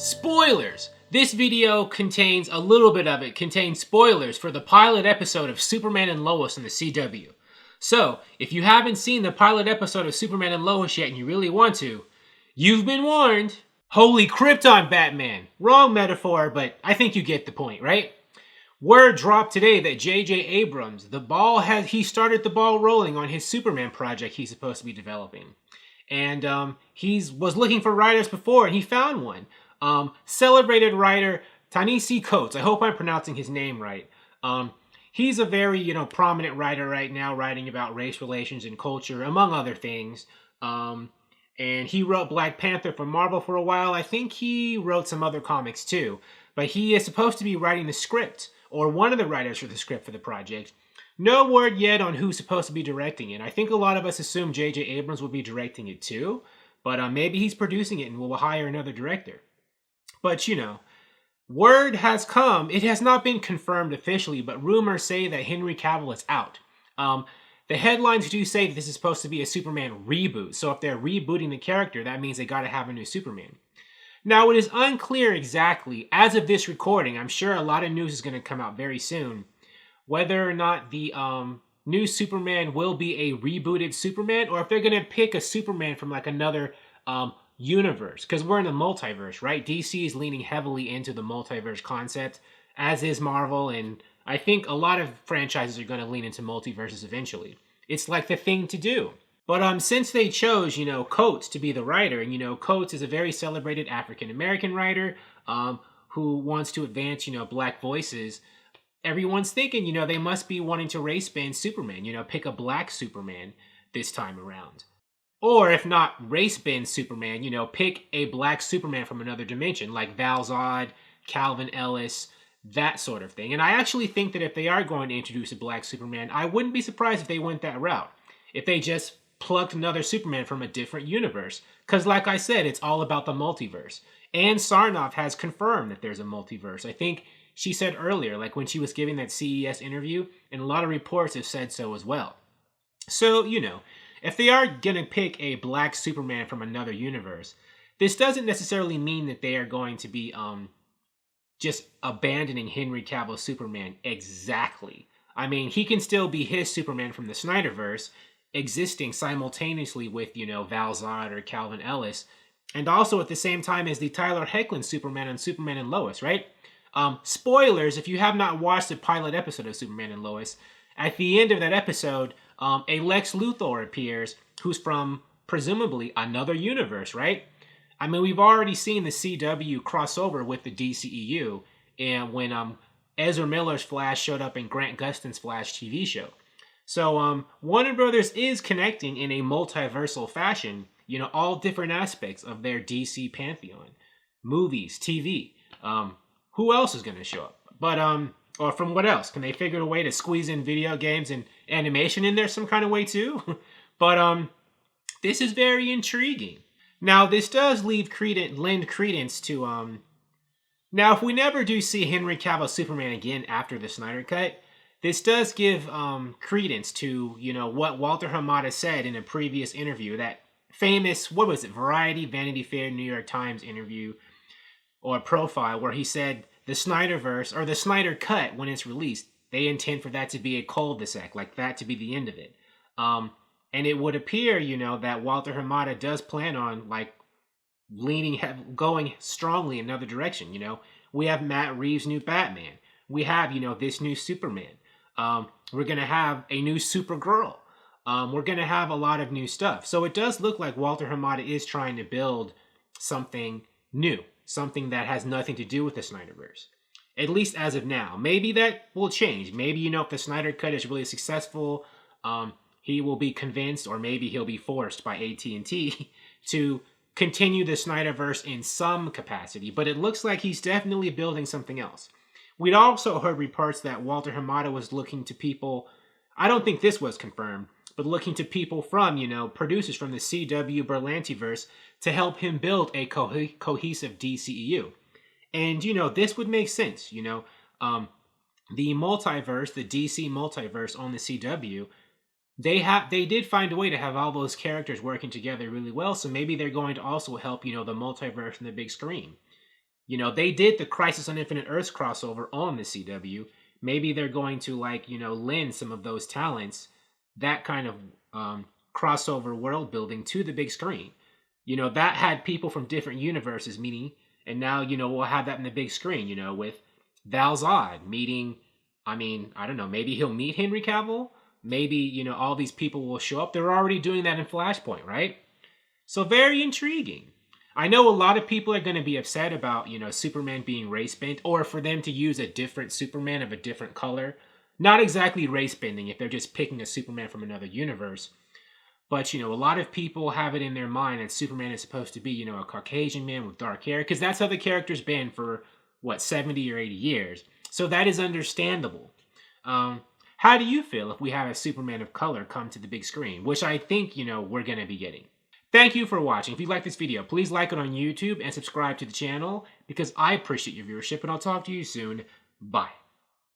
Spoilers! This video contains a little bit of it, contains spoilers for the pilot episode of Superman and Lois in the CW. So, if you haven't seen the pilot episode of Superman and Lois yet and you really want to, you've been warned. Holy Krypton, Batman! Wrong metaphor, but I think you get the point, right? Word dropped today that J.J. Abrams, he started the ball rolling on his Superman project he's supposed to be developing. And he was looking for writers before, and he found one. Celebrated writer Ta-Nehisi Coates. I hope I'm pronouncing his name right. He's a very, prominent writer right now, writing about race relations and culture, among other things. And he wrote Black Panther for Marvel for a while. I think he wrote some other comics too. But he is supposed to be writing the script, or one of the writers for the script for the project. No word yet on who's supposed to be directing it. I think a lot of us assume J.J. Abrams will be directing it too. But maybe he's producing it and will hire another director. But, word has come. It has not been confirmed officially, but rumors say that Henry Cavill is out. The headlines do say that this is supposed to be a Superman reboot. So if they're rebooting the character, that means they got to have a new Superman. Now, it is unclear exactly, as of this recording, I'm sure a lot of news is going to come out very soon, whether or not the new Superman will be a rebooted Superman, or if they're going to pick a Superman from like another universe, because we're in a multiverse, right? DC is leaning heavily into the multiverse concept, as is Marvel, and I think a lot of franchises are going to lean into multiverses eventually. It's like the thing to do. But since they chose, Coates to be the writer, and Coates is a very celebrated African-American writer who wants to advance, black voices, everyone's thinking, they must be wanting to race band Superman, pick a black Superman this time around. Or if not race bend Superman, pick a black Superman from another dimension, like Val-Zod, Calvin Ellis, that sort of thing. And I actually think that if they are going to introduce a black Superman, I wouldn't be surprised if they went that route. If they just plucked another Superman from a different universe. Because like I said, it's all about the multiverse. And Sarnoff has confirmed that there's a multiverse. I think she said earlier, like when she was giving that CES interview, and a lot of reports have said so as well. So, if they are going to pick a black Superman from another universe, this doesn't necessarily mean that they are going to be just abandoning Henry Cavill's Superman exactly. I mean, he can still be his Superman from the Snyderverse, existing simultaneously with, Val-Zod or Calvin Ellis, and also at the same time as the Tyler Hoechlin Superman on Superman and Lois, right? Spoilers, if you have not watched the pilot episode of Superman and Lois, at the end of that episode, a Lex Luthor appears, who's from, presumably, another universe, right? I mean, we've already seen the CW crossover with the DCEU, and when Ezra Miller's Flash showed up in Grant Gustin's Flash TV show. So, Warner Brothers is connecting in a multiversal fashion, all different aspects of their DC pantheon. Movies, TV. Who else is going to show up? But, or from what else? Can they figure a way to squeeze in video games and animation in there some kind of way too? But this is very intriguing. Now, this does lend credence to now, if we never do see Henry Cavill Superman again after the Snyder Cut, this does give credence to what Walter Hamada said in a previous interview, that famous Variety, Vanity Fair, New York Times interview or profile, where he said the Snyderverse, or the Snyder Cut, when it's released, they intend for that to be a cul-de-sac, like that to be the end of it. And it would appear, that Walter Hamada does plan on, going strongly in another direction, We have Matt Reeves' new Batman. We have, this new Superman. We're going to have a new Supergirl. We're going to have a lot of new stuff. So it does look like Walter Hamada is trying to build something new. Something that has nothing to do with the Snyderverse. At least as of now. Maybe that will change. Maybe, if the Snyder Cut is really successful, he will be convinced, or maybe he'll be forced by AT&T to continue the Snyderverse in some capacity. But it looks like he's definitely building something else. We'd also heard reports that Walter Hamada was looking to people, I don't think this was confirmed, but looking to people from, producers from the CW Berlantiverse to help him build a cohesive DCEU. And, this would make sense, the multiverse, the DC multiverse on the CW, they did find a way to have all those characters working together really well, so maybe they're going to also help, the multiverse on the big screen. You know, they did the Crisis on Infinite Earths crossover on the CW. Maybe they're going to, like, you know, lend some of those talents, that kind of crossover world building to the big screen. You know, that had people from different universes meeting, and now, you know, we'll have that in the big screen, you know, with Val Zod meeting, I mean, I don't know, maybe he'll meet Henry Cavill. Maybe, you know, all these people will show up. They're already doing that in Flashpoint, right? So very intriguing. I know a lot of people are going to be upset about, you know, Superman being race bent, or for them to use a different Superman of a different color. Not exactly race bending if they're just picking a Superman from another universe. But, you know, a lot of people have it in their mind that Superman is supposed to be, you know, a Caucasian man with dark hair, because that's how the character's been for, what, 70 or 80 years. So that is understandable. How do you feel if we have a Superman of color come to the big screen? Which I think, you know, we're going to be getting. Thank you for watching. If you like this video, please like it on YouTube and subscribe to the channel because I appreciate your viewership, and I'll talk to you soon. Bye.